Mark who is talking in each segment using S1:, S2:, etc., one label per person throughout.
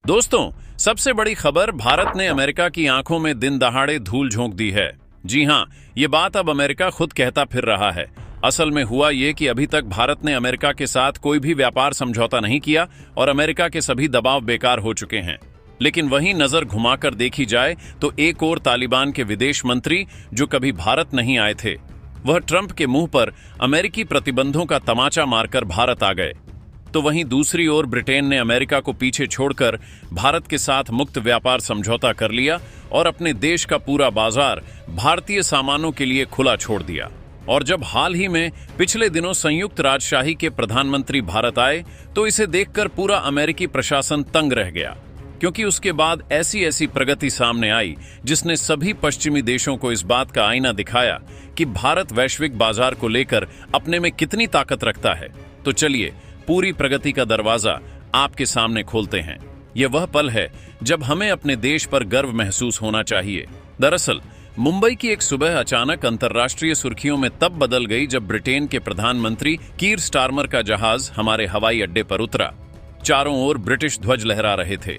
S1: दोस्तों, सबसे बड़ी खबर, भारत ने अमेरिका की आंखों में दिन दहाड़े धूल झोंक दी है। जी हां, ये बात अब अमेरिका खुद कहता फिर रहा है। असल में हुआ ये कि अभी तक भारत ने अमेरिका के साथ कोई भी व्यापार समझौता नहीं किया और अमेरिका के सभी दबाव बेकार हो चुके हैं। लेकिन वहीं नजर घुमाकर देखी जाए तो एक और तालिबान के विदेश मंत्री जो कभी भारत नहीं आए थे, वह ट्रंप के मुंह पर अमेरिकी प्रतिबंधों का तमाचा मारकर भारत आ गए। तो वहीं दूसरी ओर ब्रिटेन ने अमेरिका को पीछे छोड़कर भारत के साथ मुक्त व्यापार समझौता कर लिया और अपने देश का पूरा बाजार भारतीय सामानों के लिए खुला छोड़ दिया। और जब हाल ही में पिछले दिनों संयुक्त राजशाही के प्रधानमंत्री भारत आए तो इसे देखकर पूरा अमेरिकी प्रशासन तंग रह गया, क्योंकि उसके बाद ऐसी ऐसी प्रगति सामने आई जिसने सभी पश्चिमी देशों को इस बात का आईना दिखाया कि भारत वैश्विक बाजार को लेकर अपने में कितनी ताकत रखता है। तो चलिए पूरी प्रगति का दरवाजा आपके सामने खोलते हैं। यह वह पल है जब हमें अपने देश पर गर्व महसूस होना चाहिए। दरअसल मुंबई की एक सुबह अचानक अंतर्राष्ट्रीय सुर्खियों में तब बदल गई जब ब्रिटेन के प्रधानमंत्री कीर स्टारमर का जहाज हमारे हवाई अड्डे पर उतरा। चारों ओर ब्रिटिश ध्वज लहरा रहे थे,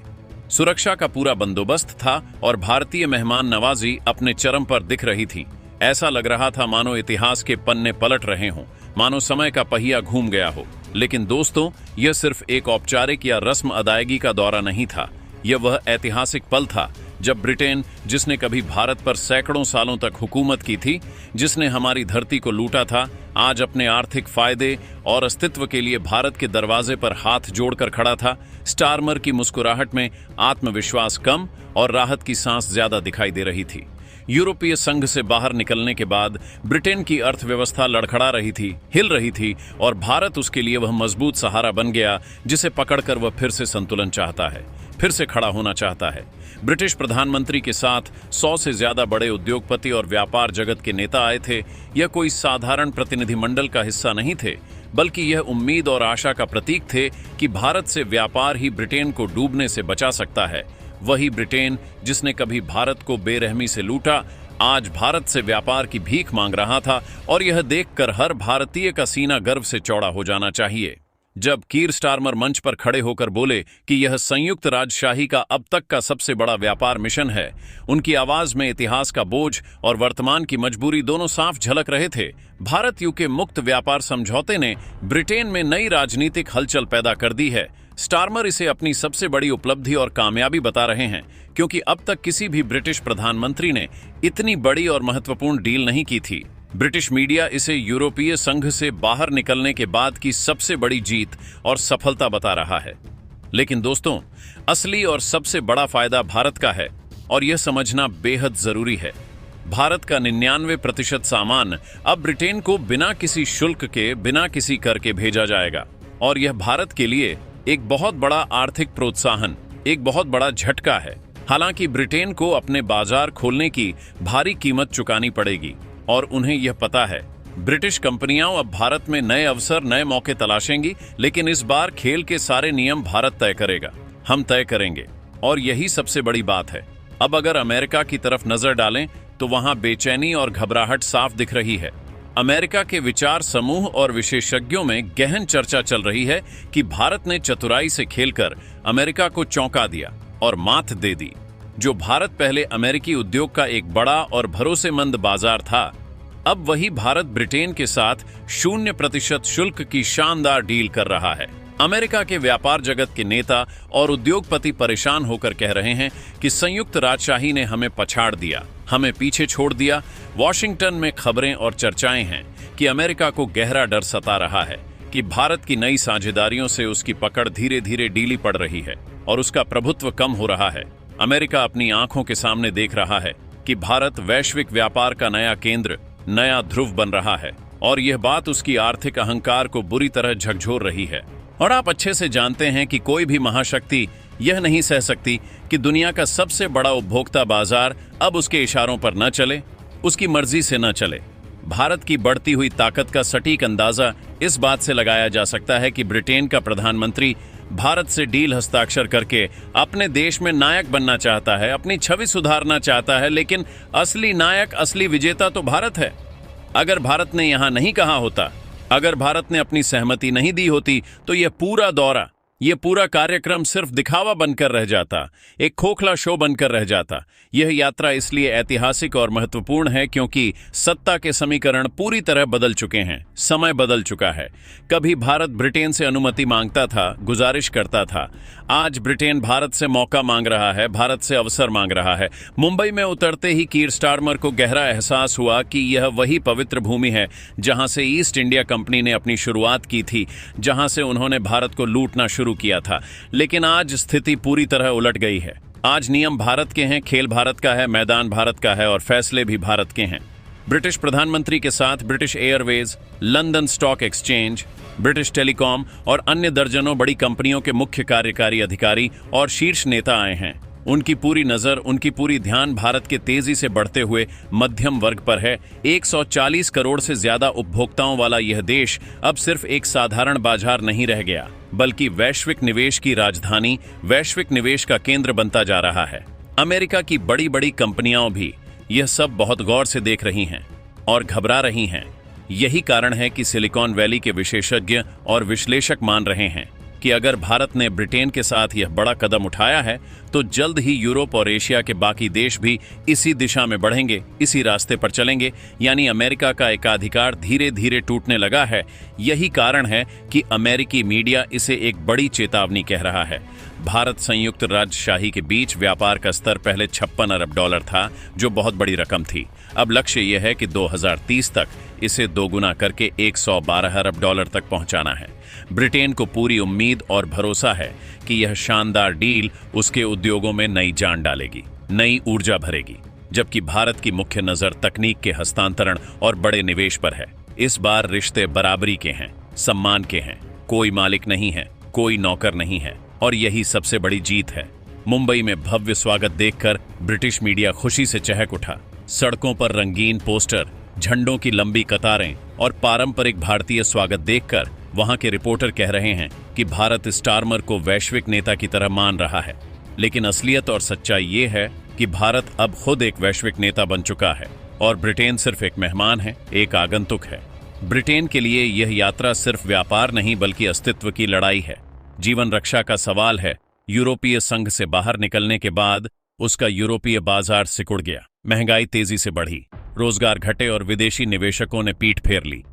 S1: सुरक्षा का पूरा बंदोबस्त था और भारतीय मेहमान नवाजी अपने चरम पर दिख रही थी। ऐसा लग रहा था मानो इतिहास के पन्ने पलट रहे हों, मानो समय का पहिया घूम गया हो। लेकिन दोस्तों, यह सिर्फ एक औपचारिक या रस्म अदायगी का दौरा नहीं था। यह वह ऐतिहासिक पल था जब ब्रिटेन, जिसने कभी भारत पर सैकड़ों सालों तक हुकूमत की थी, जिसने हमारी धरती को लूटा था, आज अपने आर्थिक फायदे और अस्तित्व के लिए भारत के दरवाजे पर हाथ जोड़कर खड़ा था। स्टारमर की मुस्कुराहट में आत्मविश्वास कम और राहत की सांस ज्यादा दिखाई दे रही थी। यूरोपीय संघ से बाहर निकलने के बाद ब्रिटेन की अर्थव्यवस्था लड़खड़ा रही थी, हिल रही थी, और भारत उसके लिए वह मजबूत सहारा बन गया जिसे पकड़कर वह फिर से संतुलन चाहता है, फिर से खड़ा होना चाहता है। ब्रिटिश प्रधानमंत्री के साथ 100 से ज्यादा बड़े उद्योगपति और व्यापार जगत के नेता आए थे। यह कोई साधारण प्रतिनिधिमंडल का हिस्सा नहीं थे, बल्कि यह उम्मीद और आशा का प्रतीक थे कि भारत से व्यापार ही ब्रिटेन को डूबने से बचा सकता है। वही ब्रिटेन जिसने कभी भारत को बेरहमी से लूटा, आज भारत से व्यापार की भीख मांग रहा था, और यह देखकर हर भारतीय का सीना गर्व से चौड़ा हो जाना चाहिए। जब कीर स्टारमर मंच पर खड़े होकर बोले कि यह संयुक्त राजशाही का अब तक का सबसे बड़ा व्यापार मिशन है, उनकी आवाज में इतिहास का बोझ और वर्तमान की मजबूरी दोनों साफ झलक रहे थे। भारत यूके मुक्त व्यापार समझौते ने ब्रिटेन में नई राजनीतिक हलचल पैदा कर दी है। स्टारमर इसे अपनी सबसे बड़ी उपलब्धि और कामयाबी बता रहे हैं, क्योंकि अब तक किसी भी ब्रिटिश प्रधानमंत्री ने इतनी बड़ी और महत्वपूर्ण डील नहीं की थी। ब्रिटिश मीडिया इसे यूरोपीय संघ से बाहर निकलने के बाद की सबसे बड़ी जीत और सफलता बता रहा है। लेकिन दोस्तों, असली और सबसे बड़ा फायदा भारत का है, और यह समझना बेहद जरूरी है। भारत का 99% सामान अब ब्रिटेन को बिना किसी शुल्क के, बिना किसी कर के भेजा जाएगा, और यह भारत के लिए एक बहुत बड़ा आर्थिक प्रोत्साहन, एक बहुत बड़ा झटका है। हालांकि ब्रिटेन को अपने बाजार खोलने की भारी कीमत चुकानी पड़ेगी, और उन्हें यह पता है। ब्रिटिश कंपनियां अब भारत में नए अवसर, नए मौके तलाशेंगी, लेकिन इस बार खेल के सारे नियम भारत तय करेगा, हम तय करेंगे। और यही सबसे बड़ी बात है। अब अगर अमेरिका की तरफ नजर डालें तो वहां बेचैनी और घबराहट साफ दिख रही है। अमेरिका के विचार समूह और विशेषज्ञों में गहन चर्चा चल रही है कि भारत ने चतुराई से खेलकर अमेरिका को चौंका दिया और मात दे दी। जो भारत पहले अमेरिकी उद्योग का एक बड़ा और भरोसेमंद बाजार था, अब वही भारत ब्रिटेन के साथ 0% शुल्क की शानदार डील कर रहा है। अमेरिका के व्यापार जगत के नेता और उद्योगपति परेशान होकर कह रहे हैं कि संयुक्त राजशाही ने हमें पछाड़ दिया, हमें पीछे छोड़ दिया। वॉशिंगटन में खबरें और चर्चाएं हैं कि अमेरिका को गहरा डर सता रहा है कि भारत की नई साझेदारियों से उसकी पकड़ धीरे धीरे ढीली पड़ रही है और उसका प्रभुत्व कम हो रहा है। अमेरिका अपनी आंखों के सामने देख रहा है कि भारत वैश्विक व्यापार का नया केंद्र, नया ध्रुव बन रहा है, और यह बात उसकी आर्थिक अहंकार को बुरी तरह झकझोर रही है। और आप अच्छे से जानते हैं कि कोई भी महाशक्ति यह नहीं सह सकती कि दुनिया का सबसे बड़ा उपभोक्ता बाजार अब उसके इशारों पर न चले, उसकी मर्जी से न चले। भारत की बढ़ती हुई ताकत का सटीक अंदाजा इस बात से लगाया जा सकता है कि ब्रिटेन का प्रधानमंत्री भारत से डील हस्ताक्षर करके अपने देश में नायक बनना चाहता है, अपनी छवि सुधारना चाहता है, लेकिन असली नायक, असली विजेता तो भारत है। अगर भारत ने यहां नहीं कहा होता, अगर भारत ने अपनी सहमति नहीं दी होती, तो यह पूरा दौरा, ये पूरा कार्यक्रम सिर्फ दिखावा बनकर रह जाता, एक खोखला शो बनकर रह जाता। यह यात्रा इसलिए ऐतिहासिक और महत्वपूर्ण है क्योंकि सत्ता के समीकरण पूरी तरह बदल चुके हैं, समय बदल चुका है। कभी भारत ब्रिटेन से अनुमति मांगता था, गुजारिश करता था। आज ब्रिटेन भारत से मौका मांग रहा है, भारत से अवसर मांग रहा है। मुंबई में उतरते ही कीर स्टारमर को गहरा एहसास हुआ कि यह वही पवित्र भूमि है जहां से ईस्ट इंडिया कंपनी ने अपनी शुरुआत की थी, जहां से उन्होंने भारत को लूटना शुरू किया था। लेकिन आज स्थिति पूरी तरह उलट गई है। आज नियम भारत के हैं, खेल भारत का है, मैदान भारत का है और फैसले भी भारत के हैं। ब्रिटिश प्रधानमंत्री के साथ British Airways, London stock exchange, British telecom और अन्य दर्जनों बड़ी कंपनियों के मुख्य कार्यकारी अधिकारी और शीर्ष नेता आए हैं। उनकी पूरी नजर, उनकी पूरी ध्यान भारत के तेजी से बढ़ते हुए मध्यम वर्ग पर है। 140 करोड़ से ज्यादा उपभोक्ताओं वाला यह देश अब सिर्फ एक साधारण बाजार नहीं रह गया, बल्कि वैश्विक निवेश की राजधानी, वैश्विक निवेश का केंद्र बनता जा रहा है। अमेरिका की बड़ी बड़ी कंपनियां भी यह सब बहुत गौर से देख रही हैं और घबरा रही हैं। यही कारण है कि सिलिकॉन वैली के विशेषज्ञ और विश्लेषक मान रहे हैं कि अगर भारत ने ब्रिटेन के साथ यह बड़ा कदम उठाया है तो जल्द ही यूरोप और एशिया के बाकी देश भी इसी दिशा में बढ़ेंगे, इसी रास्ते पर चलेंगे। यानी अमेरिका का एकाधिकार धीरे धीरे टूटने लगा है। यही कारण है कि अमेरिकी मीडिया इसे एक बड़ी चेतावनी कह रहा है। भारत संयुक्त राज्यशाही के बीच व्यापार का स्तर पहले 56 अरब डॉलर था, जो बहुत बड़ी रकम थी। अब लक्ष्य यह है कि 2030 तक इसे दोगुना करके 112 अरब डॉलर तक पहुंचाना है। ब्रिटेन को पूरी उम्मीद और भरोसा है कि यह शानदार डील उसके उद्योगों में नई जान डालेगी, नई ऊर्जा भरेगी। जबकि भारत की मुख्य नजर तकनीक के हस्तांतरण और बड़े निवेश पर है। इस बार रिश्ते बराबरी के हैं, सम्मान के हैं। कोई मालिक नहीं है, कोई नौकर नहीं है और यही सबसे बड़ी जीत है। मुंबई में भव्य स्वागत देखकर ब्रिटिश मीडिया खुशी से चहक उठा। सड़कों पर रंगीन पोस्टर, झंडों की लंबी कतारें और पारंपरिक भारतीय स्वागत देखकर वहां के रिपोर्टर कह रहे हैं कि भारत स्टारमर को वैश्विक नेता की तरह मान रहा है। लेकिन असलियत और सच्चाई ये है कि भारत अब खुद एक वैश्विक नेता बन चुका है और ब्रिटेन सिर्फ एक मेहमान है, एक आगंतुक है। ब्रिटेन के लिए यह यात्रा सिर्फ व्यापार नहीं बल्कि अस्तित्व की लड़ाई है, जीवन रक्षा का सवाल है। यूरोपीय संघ से बाहर निकलने के बाद उसका यूरोपीय बाजार सिकुड़ गया, महंगाई तेजी से बढ़ी, रोजगार घटे और विदेशी निवेशकों ने पीठ फेर ली।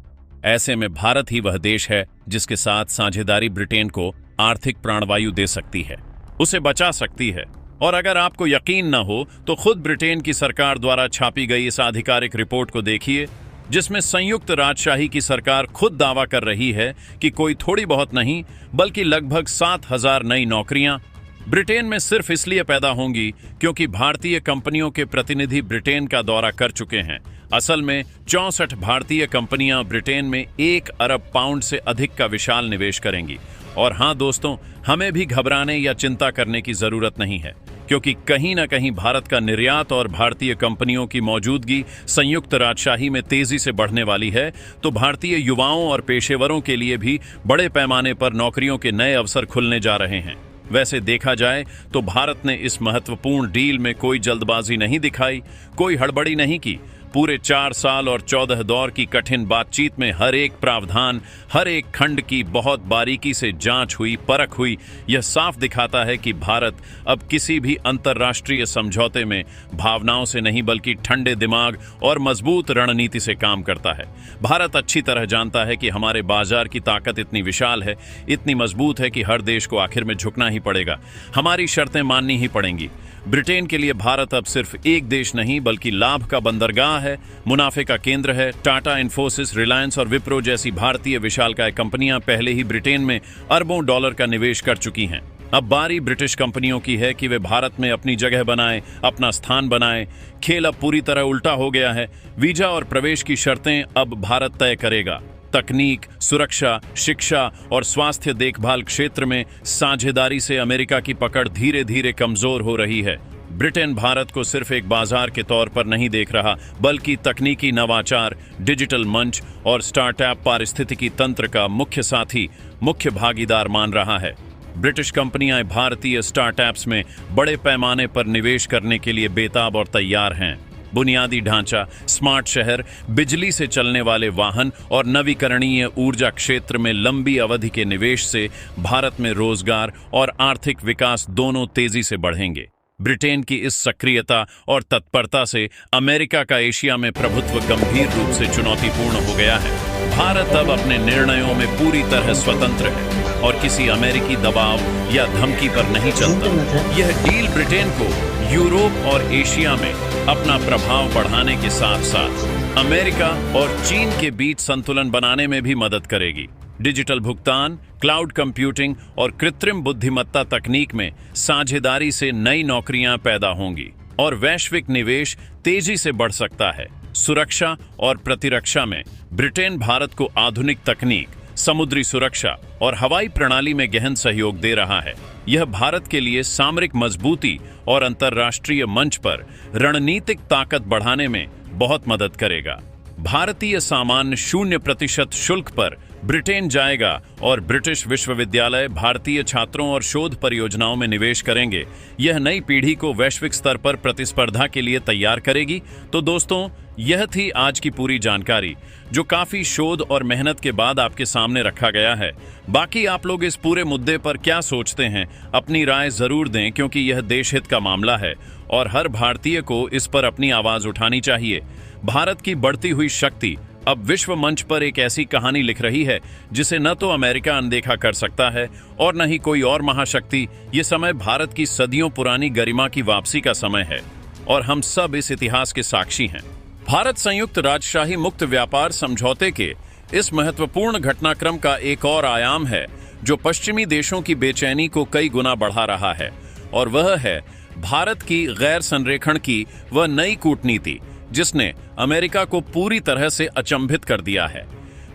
S1: ऐसे में भारत ही वह देश है जिसके साथ साझेदारी ब्रिटेन को आर्थिक प्राणवायु दे सकती है, उसे बचा सकती है। और अगर आपको यकीन न हो तो खुद ब्रिटेन की सरकार द्वारा छापी गई इस आधिकारिक रिपोर्ट को देखिए, जिसमें संयुक्त राजशाही की सरकार खुद दावा कर रही है कि कोई थोड़ी बहुत नहीं बल्कि लगभग 7,000 नई नौकरियां ब्रिटेन में सिर्फ इसलिए पैदा होंगी क्योंकि भारतीय कंपनियों के प्रतिनिधि ब्रिटेन का दौरा कर चुके हैं। असल में 64 भारतीय कंपनियां ब्रिटेन में 1 अरब पाउंड से अधिक का विशाल निवेश करेंगी। और हां दोस्तों, हमें भी घबराने या चिंता करने की जरूरत नहीं है, क्योंकि कहीं ना कहीं भारत का निर्यात और भारतीय कंपनियों की मौजूदगी संयुक्त राजशाही में तेजी से बढ़ने वाली है। तो भारतीय युवाओं और पेशेवरों के लिए भी बड़े पैमाने पर नौकरियों के नए अवसर खुलने जा रहे हैं। वैसे देखा जाए तो भारत ने इस महत्वपूर्ण डील में कोई जल्दबाजी नहीं दिखाई, कोई हड़बड़ी नहीं की। पूरे 4 साल और 14 दौर की कठिन बातचीत में हर एक प्रावधान, हर एक खंड की बहुत बारीकी से जांच हुई, परख हुई। यह साफ दिखाता है कि भारत अब किसी भी अंतर्राष्ट्रीय समझौते में भावनाओं से नहीं बल्कि ठंडे दिमाग और मजबूत रणनीति से काम करता है। भारत अच्छी तरह जानता है कि हमारे बाजार की ताकत इतनी विशाल है, इतनी मजबूत है कि हर देश को आखिर में झुकना ही पड़ेगा, हमारी शर्तें माननी ही पड़ेंगी। ब्रिटेन के लिए भारत अब सिर्फ एक देश नहीं बल्कि लाभ का बंदरगाह है, मुनाफे का केंद्र है। टाटा, इन्फोसिस, रिलायंस और विप्रो जैसी भारतीय विशालकाय कंपनियां पहले ही ब्रिटेन में अरबों डॉलर का निवेश कर चुकी हैं। अब बारी ब्रिटिश कंपनियों की है कि वे भारत में अपनी जगह बनाएं, अपना स्थान बनाएं। खेल अब पूरी तरह उल्टा हो गया है। वीजा और प्रवेश की शर्तें अब भारत तय करेगा। तकनीक, सुरक्षा, शिक्षा और स्वास्थ्य देखभाल क्षेत्र में साझेदारी से अमेरिका की पकड़ धीरे धीरे कमजोर हो रही है। ब्रिटेन भारत को सिर्फ एक बाजार के तौर पर नहीं देख रहा बल्कि तकनीकी नवाचार, डिजिटल मंच और स्टार्टअप पारिस्थितिकी तंत्र का मुख्य साथी, मुख्य भागीदार मान रहा है। ब्रिटिश कंपनियां भारतीय स्टार्टअप्स में बड़े पैमाने पर निवेश करने के लिए बेताब और तैयार हैं। बुनियादी ढांचा, स्मार्ट शहर, बिजली से चलने वाले वाहन और नवीकरणीय ऊर्जा क्षेत्र में लंबी अवधि के निवेश से भारत में रोजगार और आर्थिक विकास दोनों तेजी से बढ़ेंगे। ब्रिटेन की इस सक्रियता और तत्परता से अमेरिका का एशिया में प्रभुत्व गंभीर रूप से चुनौतीपूर्ण हो गया है। भारत अब अपने निर्णयों में पूरी तरह स्वतंत्र है और किसी अमेरिकी दबाव या धमकी पर नहीं चलता। यह डील ब्रिटेन को यूरोप और एशिया में अपना प्रभाव बढ़ाने के साथ साथ अमेरिका और चीन के बीच संतुलन बनाने में भी मदद करेगी। डिजिटल भुगतान, क्लाउड कंप्यूटिंग और कृत्रिम बुद्धिमत्ता तकनीक में साझेदारी से नई नौकरियां पैदा होंगी और वैश्विक निवेश तेजी से बढ़ सकता है। सुरक्षा और प्रतिरक्षा में ब्रिटेन भारत को आधुनिक तकनीक, समुद्री सुरक्षा और हवाई प्रणाली में गहन सहयोग दे रहा है। यह भारत के लिए सामरिक मजबूती और अंतर्राष्ट्रीय मंच पर रणनीतिक ताकत बढ़ाने में बहुत मदद करेगा। भारतीय सामान 0% शुल्क पर ब्रिटेन जाएगा और ब्रिटिश विश्वविद्यालय भारतीय छात्रों और शोध परियोजनाओं में निवेश करेंगे। यह नई पीढ़ी को वैश्विक स्तर पर प्रतिस्पर्धा के लिए तैयार करेगी। तो दोस्तों, यह थी आज की पूरी जानकारी जो काफी शोध और मेहनत के बाद आपके सामने रखा गया है। बाकी आप लोग इस पूरे मुद्दे पर क्या सोचते हैं, अपनी राय जरूर दें, क्योंकि यह देशहित का मामला है और हर भारतीय को इस पर अपनी आवाज उठानी चाहिए। भारत की बढ़ती हुई शक्ति अब विश्व मंच पर एक ऐसी कहानी लिख रही है जिसे न तो अमेरिका अनदेखा कर सकता है और न ही कोई और महाशक्ति। ये समय भारत की सदियों पुरानी गरिमा की वापसी का समय है और हम सब इस इतिहास के साक्षी हैं। भारत संयुक्त राजशाही मुक्त व्यापार समझौते के इस महत्वपूर्ण घटनाक्रम का एक और आयाम है जो पश्चिमी देशों की बेचैनी को कई गुना बढ़ा रहा है, और वह है भारत की गैर संरेखण की वह नई कूटनीति जिसने अमेरिका को पूरी तरह से अचंभित कर दिया है।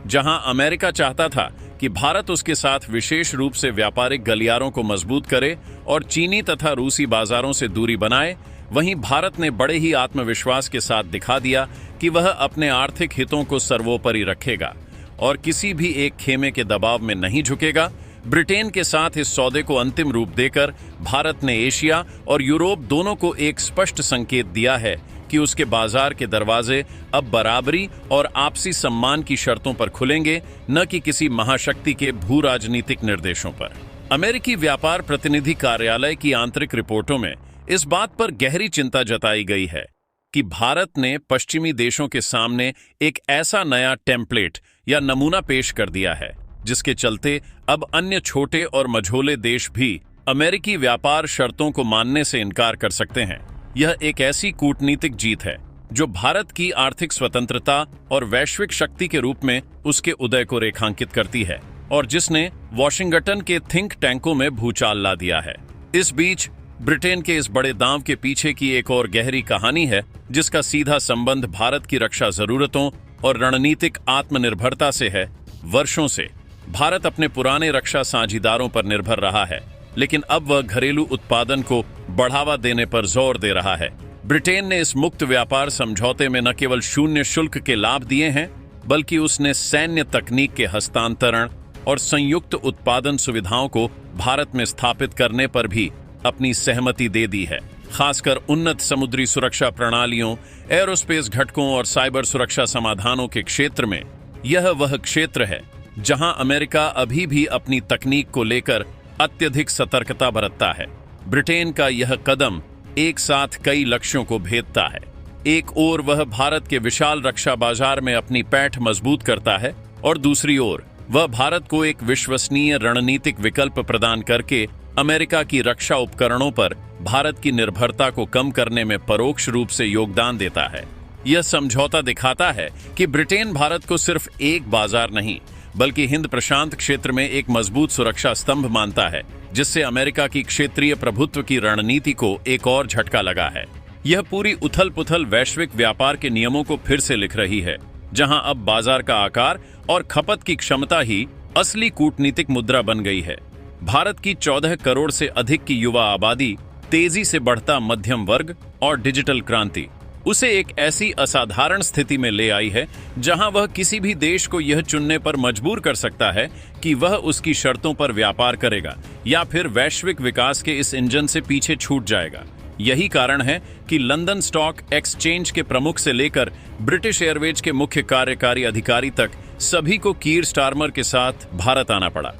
S1: जहां अमेरिका चाहता था कि भारत उसके साथ विशेष रूप से व्यापारिक गलियारों को मजबूत करे और चीनी तथा रूसी बाजारों से दूरी बनाए, वहीं भारत ने बड़े ही आत्मविश्वास के साथ दिखा दिया कि वह अपने आर्थिक हितों को सर्वोपरि रखेगा और किसी भी एक खेमे के दबाव में नहीं झुकेगा। ब्रिटेन के साथ इस सौदे को अंतिम रूप देकर भारत ने एशिया और यूरोप दोनों को एक स्पष्ट संकेत दिया है कि उसके बाजार के दरवाजे अब बराबरी और आपसी सम्मान की शर्तों पर खुलेंगे, न कि किसी महाशक्ति के भू राजनीतिक निर्देशों पर। अमेरिकी व्यापार प्रतिनिधि कार्यालय की आंतरिक रिपोर्टों में इस बात पर गहरी चिंता जताई गई है कि भारत ने पश्चिमी देशों के सामने एक ऐसा नया टेम्पलेट या नमूना पेश कर दिया है जिसके चलते अब अन्य छोटे और मझोले देश भी अमेरिकी व्यापार शर्तों को मानने से इनकार कर सकते हैं। यह एक ऐसी कूटनीतिक जीत है जो भारत की आर्थिक स्वतंत्रता और वैश्विक शक्ति के रूप में उसके उदय को रेखांकित करती है और जिसने वॉशिंगटन के थिंक टैंकों में भूचाल ला दिया है। इस बीच ब्रिटेन के इस बड़े दांव के पीछे की एक और गहरी कहानी है जिसका सीधा संबंध भारत की रक्षा जरूरतों और रणनीतिक आत्मनिर्भरता से है। वर्षों से भारत अपने पुराने रक्षा साझीदारों पर निर्भर रहा है, लेकिन अब वह घरेलू उत्पादन को बढ़ावा देने पर जोर दे रहा है। ब्रिटेन ने इस मुक्त व्यापार समझौते में न केवल 0 शुल्क के लाभ दिए हैं, बल्कि उसने सैन्य तकनीक के हस्तांतरण और संयुक्त उत्पादन सुविधाओं को भारत में स्थापित करने पर भी अपनी सहमति दे दी है। खासकर उन्नत समुद्री सुरक्षा प्रणालियों, एरोस्पेस घटकों और साइबर सुरक्षा समाधानों के क्षेत्र में यह वह क्षेत्र है जहां अमेरिका अभी भी अपनी तकनीक को लेकर अत्यधिक सतर्कता बरतता है। ब्रिटेन का यह कदम एक साथ कई लक्ष्यों को भेदता है। एक ओर वह भारत के विशाल रक्षा बाजार में अपनी पैठ मजबूत करता है और दूसरी ओर वह भारत को एक विश्वसनीय रणनीतिक विकल्प प्रदान करके अमेरिका की रक्षा उपकरणों पर भारत की निर्भरता को कम करने में परोक्ष रूप से योगदान देता है। यह समझौता दिखाता है कि ब्रिटेन भारत को सिर्फ एक बाजार नहीं बल्कि हिंद प्रशांत क्षेत्र में एक मजबूत सुरक्षा स्तंभ मानता है, जिससे अमेरिका की क्षेत्रीय प्रभुत्व की रणनीति को एक और झटका लगा है। यह पूरी उथल-पुथल वैश्विक व्यापार के नियमों को फिर से लिख रही है, जहां अब बाजार का आकार और खपत की क्षमता ही असली कूटनीतिक मुद्रा बन गई है। भारत की 14 करोड़ से अधिक की युवा आबादी, तेजी से बढ़ता मध्यम वर्ग और डिजिटल क्रांति उसे एक ऐसी असाधारण स्थिति में ले आई है जहां वह किसी भी देश को यह चुनने पर मजबूर कर सकता है कि वह उसकी शर्तों पर व्यापार करेगा या फिर वैश्विक विकास के इस इंजन से पीछे छूट जाएगा। यही कारण है कि लंदन स्टॉक एक्सचेंज के प्रमुख से लेकर ब्रिटिश एयरवेज के मुख्य कार्यकारी अधिकारी तक सभी को कीर स्टारमर के साथ भारत आना पड़ा।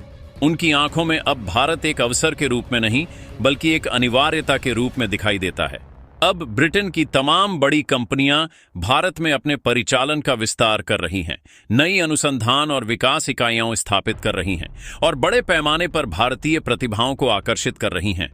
S1: उनकी आंखों में अब भारत एक अवसर के रूप में नहीं बल्कि एक अनिवार्यता के रूप में दिखाई देता है। अब ब्रिटेन की तमाम बड़ी कंपनियां भारत में अपने परिचालन का विस्तार कर रही हैं, नई अनुसंधान और विकास इकाइयां स्थापित कर रही हैं और बड़े पैमाने पर भारतीय प्रतिभाओं को आकर्षित कर रही हैं।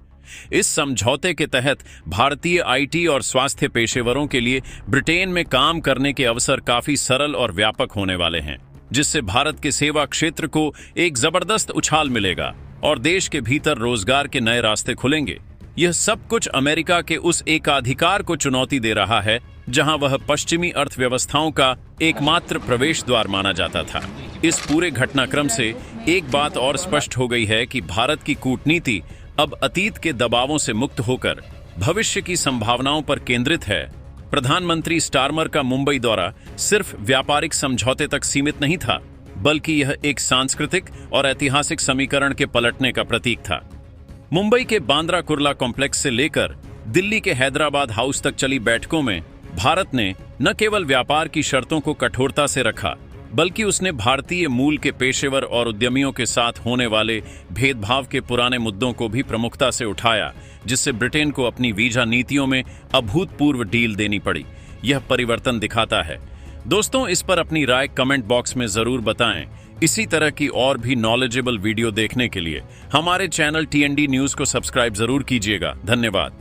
S1: इस समझौते के तहत भारतीय आईटी और स्वास्थ्य पेशेवरों के लिए ब्रिटेन में काम करने के अवसर काफी सरल और व्यापक होने वाले हैं, जिससे भारत के सेवा क्षेत्र को एक जबरदस्त उछाल मिलेगा और देश के भीतर रोजगार के नए रास्ते खुलेंगे। यह सब कुछ अमेरिका के उस एकाधिकार को चुनौती दे रहा है जहां वह पश्चिमी अर्थव्यवस्थाओं का एकमात्र प्रवेश द्वार माना जाता था। इस पूरे घटनाक्रम से एक बात और स्पष्ट हो गई है कि भारत की कूटनीति अब अतीत के दबावों से मुक्त होकर भविष्य की संभावनाओं पर केंद्रित है। प्रधानमंत्री स्टारमर का मुंबई दौरा सिर्फ व्यापारिक समझौते तक सीमित नहीं था, बल्कि यह एक सांस्कृतिक और ऐतिहासिक समीकरण के पलटने का प्रतीक था। मुंबई के बांद्रा कुर्ला कॉम्प्लेक्स से लेकर दिल्ली के हैदराबाद हाउस तक चली बैठकों में भारत ने न केवल व्यापार की शर्तों को कठोरता से रखा, बल्कि उसने भारतीय मूल के पेशेवर और उद्यमियों के साथ होने वाले भेदभाव के पुराने मुद्दों को भी प्रमुखता से उठाया, जिससे ब्रिटेन को अपनी वीजा नीतियों में अभूतपूर्व डील देनी पड़ी। यह परिवर्तन दिखाता है। दोस्तों, इस पर अपनी राय कमेंट बॉक्स में जरूर बताएं। इसी तरह की और भी नॉलेजेबल वीडियो देखने के लिए हमारे चैनल TND न्यूज़ को सब्सक्राइब जरूर कीजिएगा। धन्यवाद।